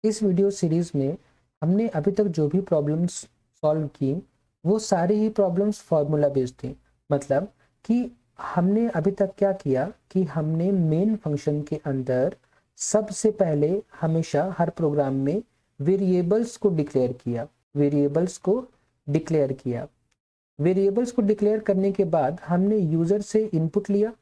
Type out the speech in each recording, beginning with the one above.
इस video series में हमने अभी तक जो भी प्रॉब्लम्स सॉल्व की वो सारी ही प्रॉब्लम्स फार्मूला बेस्ड थी। मतलब कि हमने अभी तक क्या किया कि हमने मेन फंक्शन के अंदर सबसे पहले हमेशा हर प्रोग्राम में वेरिएबल्स को डिक्लेयर किया। वेरिएबल्स को डिक्लेयर करने के बाद हमने यूजर से इनपुट लिया।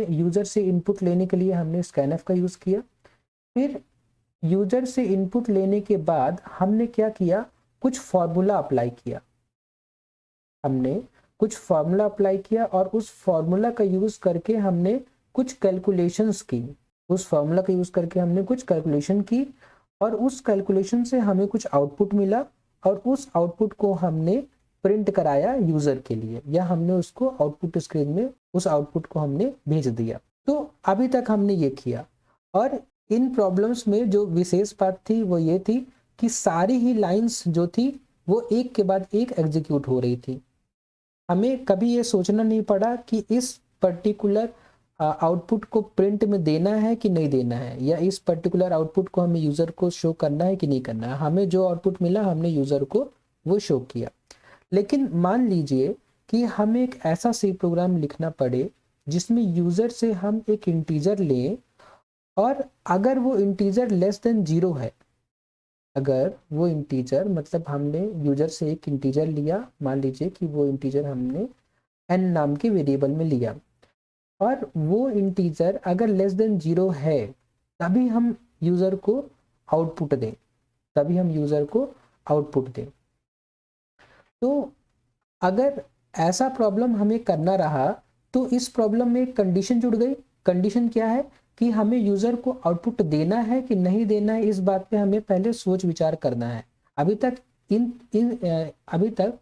यूजर से इनपुट लेने के लिए हमने स्कैनफ का यूज किया। फिर यूजर से इनपुट लेने के बाद हमने क्या किया, कुछ फॉर्मूला अप्लाई किया और उस फॉर्मूला का यूज करके हमने कुछ कैलकुलेशंस की और उस कैलकुलेशन से हमें कुछ आउटपुट मिला और उस आउटपुट को हमने प्रिंट कराया यूजर के लिए, या हमने उसको आउटपुट स्क्रीन में उस आउटपुट को हमने भेज दिया। तो अभी तक हमने ये किया। और इन प्रॉब्लम्स में जो विशेष बात थी वो ये थी कि सारी ही लाइंस जो थी वो एक के बाद एक एग्जीक्यूट हो रही थी। हमें कभी ये सोचना नहीं पड़ा कि इस पर्टिकुलर आउटपुट को प्रिंट में देना है कि नहीं देना है, या इस पर्टिकुलर आउटपुट को हमें यूजर को शो करना है कि नहीं करना है। हमें जो आउटपुट मिला हमने यूजर को वो शो किया। लेकिन मान लीजिए कि हमें एक ऐसा सी प्रोग्राम लिखना पड़े जिसमें यूजर से हम एक इंटीजर लें और अगर वो इंटीजर लेस देन 0 है, अगर वो इंटीजर मतलब हमने यूजर से एक इंटीजर लिया, मान लीजिए कि वो इंटीजर हमने n नाम के वेरिएबल में लिया और वो इंटीजर अगर लेस देन 0 है तभी हम यूजर को आउटपुट दें। तो अगर ऐसा प्रॉब्लम हमें करना रहा तो इस प्रॉब्लम में एक कंडीशन जुड़ गई। कंडीशन क्या है कि हमें यूजर को आउटपुट देना है कि नहीं देना है, इस बात पे हमें पहले सोच विचार करना है। अभी तक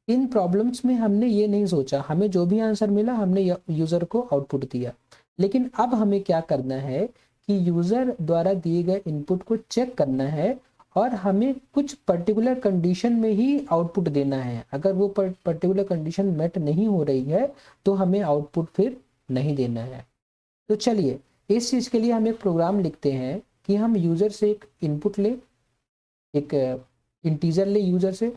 इन प्रॉब्लम्स में हमने ये नहीं सोचा, हमें जो भी आंसर मिला हमने यूजर को आउटपुट दिया। लेकिन अब हमें क्या करना है कि यूजर द्वारा दिए गए इनपुट को चेक करना है और हमें कुछ पर्टिकुलर कंडीशन में ही आउटपुट देना है। अगर वो पर्टिकुलर कंडीशन मेट नहीं हो रही है तो हमें आउटपुट फिर नहीं देना है। तो चलिए इस चीज के लिए हम एक प्रोग्राम लिखते हैं कि हम यूजर से एक इनपुट ले, एक इंटीजर ले यूजर से,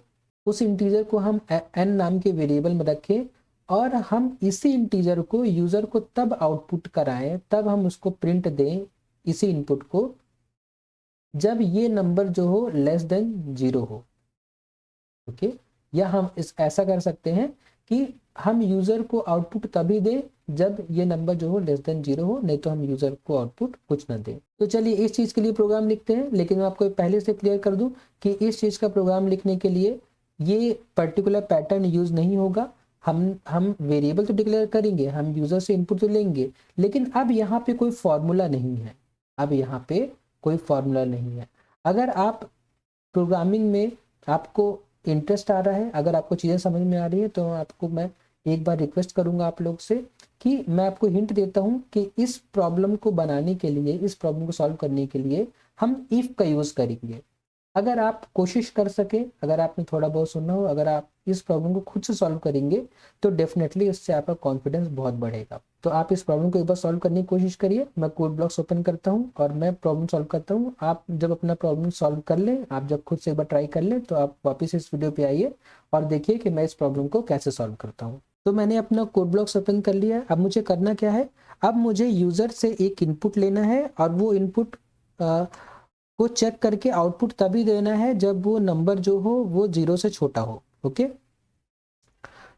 उस इंटीजर को हम n नाम के वेरिएबल में रखें और हम इसी इंटीजर को यूजर को तब आउटपुट कराएं, तब हम उसको प्रिंट दें इसी इनपुट को जब ये नंबर जो हो लेस देन 0 हो। ओके, या हम ऐसा कर सकते हैं कि हम यूजर को आउटपुट तभी दें जब ये नंबर जो हो लेस देन 0 हो, नहीं तो हम यूजर को आउटपुट कुछ ना दें। तो चलिए इस चीज के लिए प्रोग्राम लिखते हैं। लेकिन मैं आपको पहले से क्लियर कर दूं कि इस चीज का प्रोग्राम लिखने के लिए ये पर्टिकुलर पैटर्न यूज नहीं होगा। हम वेरिएबल तो डिक्लेयर करेंगे, हम यूजर से इनपुट तो लेंगे, लेकिन अब यहाँ पे कोई फॉर्मूला नहीं है। अगर आप प्रोग्रामिंग में आपको इंटरेस्ट आ रहा है, अगर आपको चीज़ें समझ में आ रही है, तो आपको मैं एक बार रिक्वेस्ट करूंगा आप लोग से कि मैं आपको हिंट देता हूं कि इस प्रॉब्लम को बनाने के लिए, इस प्रॉब्लम को सॉल्व करने के लिए हम इफ का यूज करेंगे। अगर आप कोशिश कर सके, अगर आपने थोड़ा बहुत सुना हो, अगर आप इस प्रॉब्लम को खुद से सॉल्व करेंगे तो डेफिनेटली इससे आपका कॉन्फिडेंस बहुत बढ़ेगा। तो आप इस प्रॉब्लम को एक बार सॉल्व करने की कोशिश करिए। मैं कोड ब्लॉक्स ओपन करता हूं और मैं प्रॉब्लम सॉल्व करता हूं। आप जब अपना प्रॉब्लम सॉल्व कर लें, आप जब खुद से एक बार ट्राई कर लें, तो आप वापस इस वीडियो पे आइए और देखिए कि मैं इस प्रॉब्लम को कैसे सॉल्व करता हूँ। तो मैंने अपना कोड ब्लॉक्स ओपन कर लिया। अब मुझे करना क्या है, अब मुझे यूजर से एक इनपुट लेना है और वो इनपुट को चेक करके आउटपुट तभी देना है जब वो नंबर जो हो वो 0 से छोटा हो। ओके,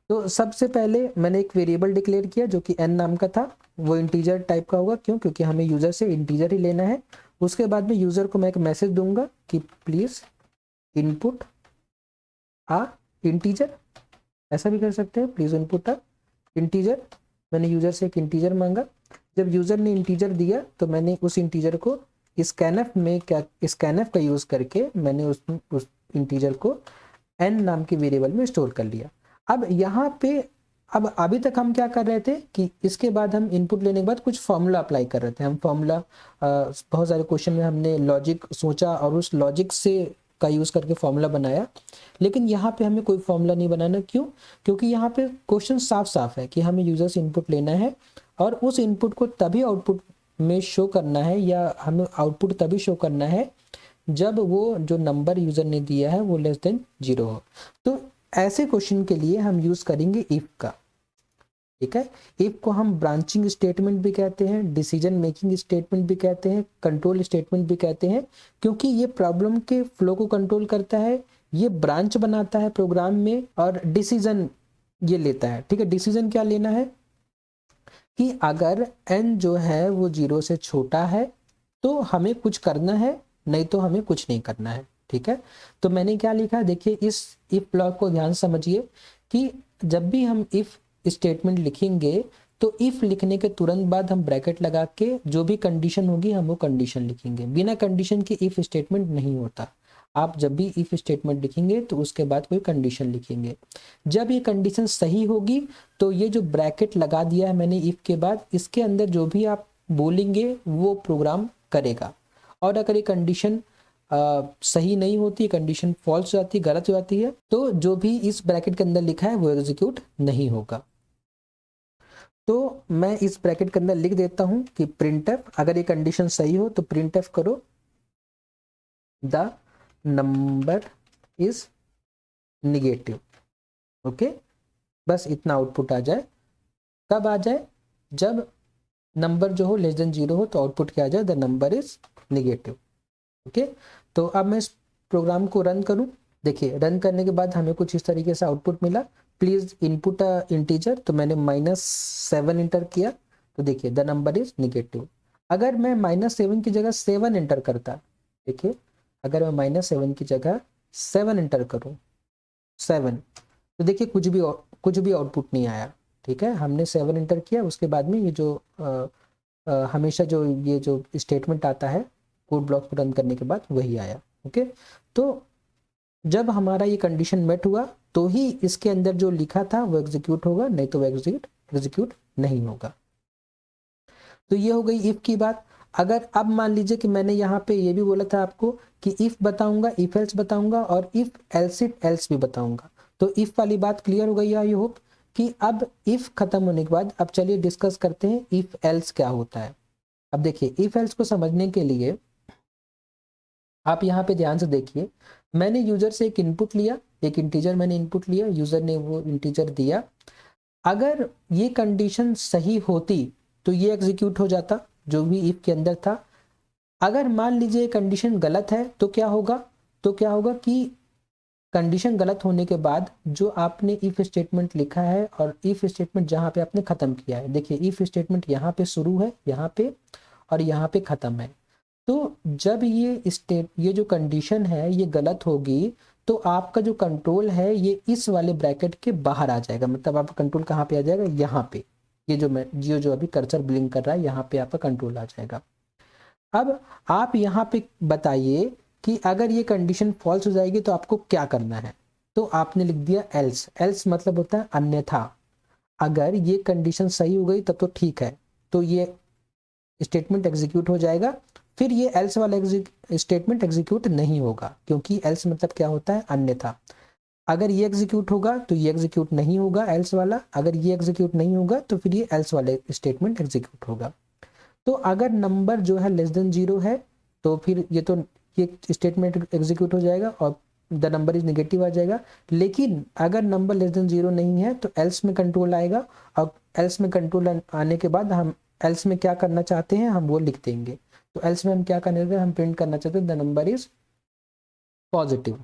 तो सबसे पहले मैंने एक वेरिएबल डिक्लेयर किया जो कि n नाम का था। वो इंटीजर टाइप का होगा, क्यों? क्योंकि हमें यूजर से इंटीजर ही लेना है। उसके बाद में यूजर को मैं एक मैसेज दूंगा कि प्लीज इनपुट आ इंटीजर, ऐसा भी कर सकते हैं, प्लीज इनपुट आ इंटीजर। मैंने यूजर से एक इंटीजर मांगा। जब यूजर ने इंटीजर दिया तो मैंने उस इंटीजर को स्कैनफ का यूज करके मैंने उस इंटीजर को n नाम के वेरिएबल में स्टोर कर लिया। अब यहाँ पे अब अभी तक हम क्या कर रहे थे कि इसके बाद हम इनपुट लेने के बाद कुछ फॉर्मूला अप्लाई कर रहे थे। हम फॉर्मूला बहुत सारे क्वेश्चन में हमने लॉजिक सोचा और उस लॉजिक से का यूज करके फॉर्मूला बनाया। लेकिन यहाँ पे हमें कोई फॉर्मूला नहीं बनाना। क्यों? क्योंकि यहाँ पे क्वेश्चन साफ साफ है कि हमें यूजर से इनपुट लेना है और उस इनपुट को तभी आउटपुट में शो करना है, या हमें आउटपुट तभी शो करना है जब वो जो नंबर यूजर ने दिया है वो लेस देन 0 हो। तो ऐसे क्वेश्चन के लिए हम यूज करेंगे इफ का, ठीक है। इफ को हम ब्रांचिंग स्टेटमेंट भी कहते हैं, डिसीजन मेकिंग स्टेटमेंट भी कहते हैं, कंट्रोल स्टेटमेंट भी कहते हैं, क्योंकि ये प्रॉब्लम के फ्लो को कंट्रोल करता है, ये ब्रांच बनाता है प्रोग्राम में, और डिसीजन ये लेता है, ठीक है। डिसीजन क्या लेना है कि अगर n जो है वो 0 से छोटा है तो हमें कुछ करना है, नहीं तो हमें कुछ नहीं करना है, ठीक है। तो मैंने क्या लिखा, देखिए इस इफ ब्लॉक को ध्यान समझिए कि जब भी हम इफ स्टेटमेंट लिखेंगे तो इफ लिखने के तुरंत बाद हम ब्रैकेट लगा के जो भी कंडीशन होगी हम वो कंडीशन लिखेंगे। बिना कंडीशन के इफ स्टेटमेंट नहीं होता। आप जब भी इफ स्टेटमेंट लिखेंगे तो उसके बाद कोई कंडीशन लिखेंगे। जब ये कंडीशन सही होगी तो ये जो ब्रैकेट लगा दिया है मैंने इफ के बाद, इसके अंदर जो भी आप बोलेंगे वो प्रोग्राम करेगा। और अगर ये कंडीशन सही नहीं होती, कंडीशन फॉल्स हो जाती है, गलत हो जाती है, तो जो भी इस ब्रैकेट के अंदर लिखा है वो एग्जीक्यूट नहीं होगा। तो मैं इस ब्रैकेट के अंदर लिख देता हूं कि प्रिंटफ, अगर ये कंडीशन सही हो तो प्रिंटफ करो the number is negative, okay. बस इतना आउटपुट आ जाए। कब आ जाए, जब नंबर जो हो लेस देन 0 हो तो आउटपुट क्या आ जाए, the number is negative, okay. तो अब मैं इस प्रोग्राम को रन करूं। देखिए रन करने के बाद हमें कुछ इस तरीके से आउटपुट मिला, प्लीज इनपुट इंटीजर, तो मैंने -7 इंटर किया, तो देखिए द नंबर इज निगेटिव। अगर मैं -7 की जगह 7 इंटर करता, देखिए अगर मैं -7 की जगह 7 इंटर करूं 7, तो देखिए कुछ भी आउटपुट नहीं आया, ठीक है। हमने 7 इंटर किया, उसके बाद में ये जो हमेशा जो ये जो स्टेटमेंट आता है कोड ब्लॉक को रन करने के बाद वही आया, ओके। तो जब हमारा ये कंडीशन मेट हुआ तो ही इसके अंदर जो लिखा था वो एग्जीक्यूट होगा, नहीं तो वो एग्जीक्यूट नहीं होगा। तो ये हो गई इफ की बात। अगर अब मान लीजिए कि मैंने यहाँ पे ये भी बोला था आपको कि इफ बताऊंगा, इफ एल्स बताऊंगा, और इफ एल्स इफ एल्स भी बताऊंगा। तो इफ वाली बात क्लियर हो गई, आई होप कि अब इफ खत्म होने के बाद अब चलिए डिस्कस करते हैं इफ एल्स क्या होता है। अब देखिए इफ एल्स को समझने के लिए आप यहाँ पे ध्यान से देखिए, मैंने यूजर से एक इनपुट लिया, एक इंटीजर मैंने इनपुट लिया, यूजर ने वो इंटीजर दिया। अगर ये कंडीशन सही होती तो ये एग्जीक्यूट हो जाता जो भी इफ के अंदर था। अगर मान लीजिए कंडीशन गलत है तो क्या होगा, कि कंडीशन गलत होने के बाद जो आपने इफ स्टेटमेंट लिखा है और इफ स्टेटमेंट जहां पे आपने खत्म किया है, देखिए इफ स्टेटमेंट यहाँ पे शुरू है, यहाँ पे, और यहाँ पे खत्म है। तो जब ये जो कंडीशन है ये गलत होगी तो आपका जो कंट्रोल है ये इस वाले ब्रैकेट के बाहर आ जाएगा। मतलब आपका कंट्रोल कहाँ पे आ जाएगा, यहाँ पे, ये जो अभी कर्सर ब्लिंक कर रहा है यहाँ पे आपका कंट्रोल आ जाएगा। अब आप यहाँ पे बताइए कि अगर ये कंडीशन फॉल्स हो जाएगी तो आपको क्या करना है। तो आपने लिख दिया एल्स। एल्स मतलब होता है अन्यथा। अगर ये कंडीशन सही हो गई तब तो ठीक है, तो ये स्टेटमेंट एग्जीक्यूट हो जाएगा। फिर ये एल्स वाला स्टेटमेंट एग्जीक्यूट नहीं होगा, क्योंकि एल्स मतलब क्या होता है, अन्यथा। अगर ये एग्जीक्यूट होगा तो ये एग्जीक्यूट नहीं होगा एल्स वाला, अगर ये एग्जीक्यूट नहीं होगा तो फिर ये एल्स वाले स्टेटमेंट एग्जीक्यूट होगा। तो अगर नंबर जो है लेस देन 0 है तो फिर ये स्टेटमेंट एग्जीक्यूट हो जाएगा और द नंबर इज नेगेटिव आ जाएगा। लेकिन अगर नंबर लेस देन 0 नहीं है तो एल्स में कंट्रोल आएगा, और एल्स में कंट्रोल आने के बाद हम एल्स में क्या करना चाहते हैं हम वो लिख देंगे। तो एल्स में हम क्या करने लगे, हम प्रिंट करना चाहते हैं the number is positive,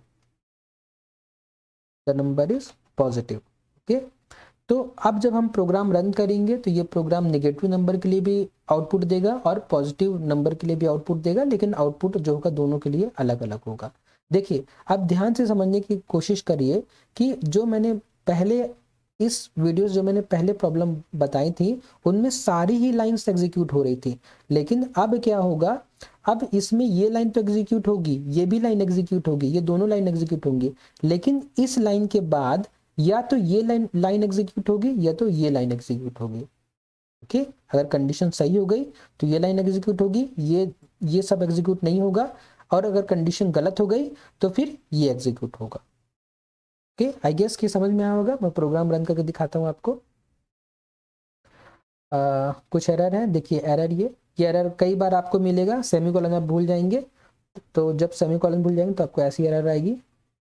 the number is positive, okay. तो अब जब हम प्रोग्राम रन करेंगे तो ये प्रोग्राम नेगेटिव नंबर के लिए भी आउटपुट देगा और पॉजिटिव नंबर के लिए भी आउटपुट देगा, लेकिन आउटपुट जो होगा दोनों के लिए अलग अलग होगा। देखिए अब ध्यान से समझने की कोशिश करिए कि जो मैंने पहले इस वीडियोस जो मैंने पहले प्रॉब्लम बताई थी उनमें सारी ही लाइंस एग्जीक्यूट हो रही थी, लेकिन अब क्या होगा, अब इसमें ये लाइन तो एग्जीक्यूट होगी, ये भी लाइन एग्जीक्यूट होगी, ये दोनों लाइन एग्जीक्यूट होंगी, लेकिन इस लाइन के बाद या तो ये लाइन एग्जीक्यूट होगी या तो ये लाइन एग्जीक्यूट होगी, ओके। अगर कंडीशन सही हो गई तो ये लाइन एग्जीक्यूट होगी, ये सब एग्जीक्यूट नहीं होगा, और अगर कंडीशन गलत हो गई तो फिर ये एग्जीक्यूट होगा, ओके। आई गेस कि समझ में आया होगा। मैं प्रोग्राम रन करके दिखाता हूँ आपको। कुछ एरर है, देखिए एरर ये एरर कई बार आपको मिलेगा, सेमीकोलन आप भूल जाएंगे तो जब सेमीकोलन भूल जाएंगे तो आपको ऐसी एरर आएगी।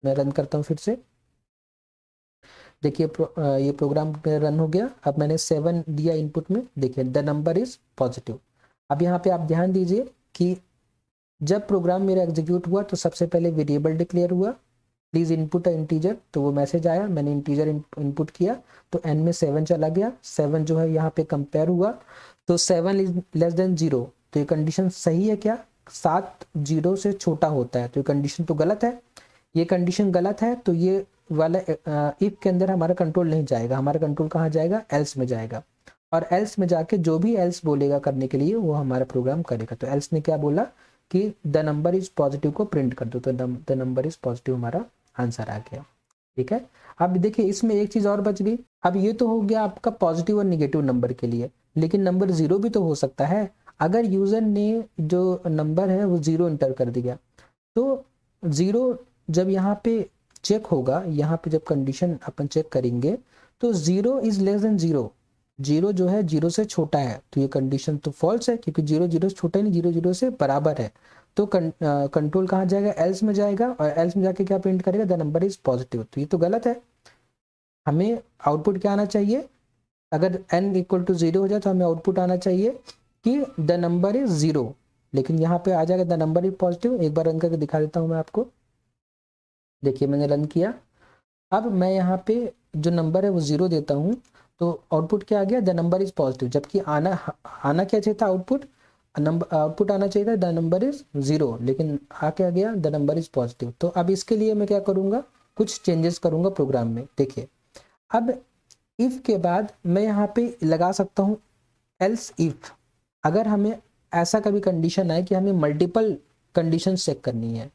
मैं रन करता हूँ फिर से। देखिए ये प्रोग्राम रन हो गया। अब मैंने 7 दिया इनपुट में, देखिए द नंबर इज पॉजिटिव। अब यहाँ पे आप ध्यान दीजिए कि जब प्रोग्राम मेरा एग्जीक्यूट हुआ तो सबसे पहले वेरिएबल डिक्लेयर हुआ, प्लीज इनपुट इंटीजर, तो वो मैसेज आया, मैंने इंटीजर इनपुट किया तो n में 7 चला गया। 7 जो है यहाँ पे कंपेयर हुआ तो 7 इज लेस देन 0, तो ये कंडीशन सही है क्या? 7 0 से छोटा होता है, तो ये कंडीशन तो गलत है। ये कंडीशन गलत है तो ये वाला इफ के अंदर हमारा कंट्रोल नहीं जाएगा, हमारा कंट्रोल कहाँ जाएगा? एल्स में जाएगा। और एल्स में जाके जो भी एल्स बोलेगा करने के लिए वो हमारा प्रोग्राम करेगा। तो एल्स ने क्या बोला कि द नंबर इज पॉजिटिव को प्रिंट कर दो, तो द नंबर इज पॉजिटिव हमारा आंसर आ गया। ठीक है। अब देखिए इसमें एक चीज और बच गई। अब ये तो हो गया आपका पॉजिटिव और निगेटिव नंबर के लिए, लेकिन नंबर 0 भी तो हो सकता है। अगर यूजर ने जो नंबर है वो 0 इंटर कर दिया तो 0 जब यहाँ पे चेक होगा, यहाँ पे जब कंडीशन अपन चेक करेंगे तो 0 इज लेस देन 0, 0 जो है 0 से छोटा है, तो ये कंडीशन तो फॉल्स है क्योंकि 0 0 से छोटा है नहीं, 0 0 से बराबर है। तो कंट्रोल कहाँ जाएगा? एल्स में जाएगा, और एल्स में जाके क्या प्रिंट करेगा? The number is positive. तो ये तो गलत है। हमें आउटपुट क्या आना चाहिए? अगर n इक्वल टू 0 हो जाए तो हमें आउटपुट आना चाहिए कि द नंबर इज 0, लेकिन यहाँ पे आ जाएगा द नंबर इज पॉजिटिव। एक बार रन करके दिखा देता हूँ मैं आपको। देखिए मैंने रन किया। अब मैं यहाँ पे जो नंबर है वो 0 देता हूँ तो आउटपुट क्या आ गया? The number is positive. जबकि आना क्या चाहिए था? आउटपुट आना चाहिए था द नंबर इज 0, लेकिन आ क्या गया? The number is positive. तो अब इसके लिए मैं क्या करूँगा? कुछ चेंजेस करूँगा प्रोग्राम में। देखिए अब इफ के बाद मैं यहाँ पे लगा सकता हूँ एल्स इफ। अगर हमें ऐसा कभी कंडीशन आए कि हमें मल्टीपल कंडीशन चेक करनी है,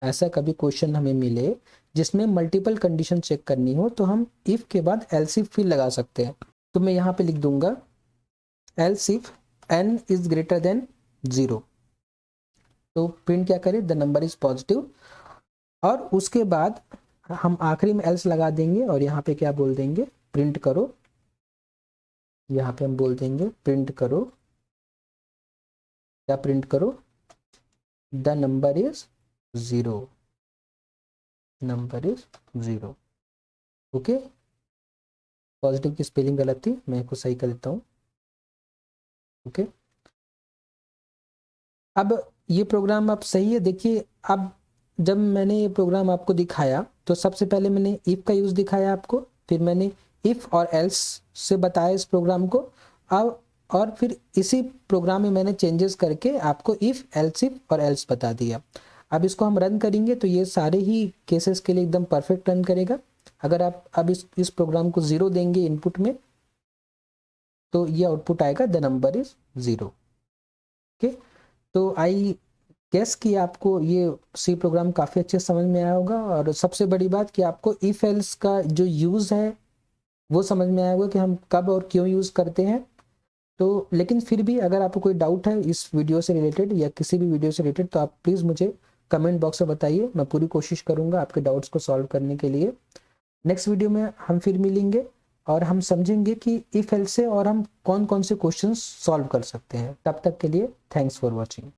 ऐसा कभी क्वेश्चन हमें मिले जिसमें मल्टीपल कंडीशन चेक करनी हो, तो हम इफ के बाद एल्स इफ फिर लगा सकते हैं। तो मैं यहाँ पे लिख दूंगा else if n is greater than 0, तो प्रिंट क्या करें? The number is positive. और उसके बाद हम आखिरी में एल्स लगा देंगे और यहाँ पे क्या बोल देंगे? प्रिंट करो। यहाँ पे हम बोल देंगे प्रिंट करो, क्या प्रिंट करो? The number is 0, number is 0। Okay, positive की स्पेलिंग गलत थी, मैं इसको सही कर देता हूँ। ओके, अब ये प्रोग्राम अब सही है। देखिए अब जब मैंने ये प्रोग्राम आपको दिखाया तो सबसे पहले मैंने इफ का यूज दिखाया आपको, फिर मैंने इफ और एल्स से बताया इस प्रोग्राम को। अब और फिर इसी प्रोग्राम में मैंने चेंजेस करके आपको इफ और एल्स बता दिया। अब इसको हम रन करेंगे तो ये सारे ही केसेस के लिए एकदम परफेक्ट रन करेगा। अगर आप अब इस प्रोग्राम को 0 देंगे इनपुट में तो ये आउटपुट आएगा द नंबर इज 0। ओके, तो आई गेस कि आपको ये सी प्रोग्राम काफ़ी अच्छे समझ में आया होगा। और सबसे बड़ी बात कि आपको इफ एल्स का जो यूज़ है वो समझ में आया होगा कि हम कब और क्यों यूज़ करते हैं। तो लेकिन फिर भी अगर आपको कोई डाउट है इस वीडियो से रिलेटेड या किसी भी वीडियो से रिलेटेड तो आप प्लीज़ मुझे कमेंट बॉक्स में बताइए, मैं पूरी कोशिश करूँगा आपके डाउट्स को सॉल्व करने के लिए। नेक्स्ट वीडियो में हम फिर मिलेंगे और हम समझेंगे कि इफ एल्स से और हम कौन कौन से क्वेश्चंस सॉल्व कर सकते हैं। तब तक के लिए थैंक्स फॉर वॉचिंग।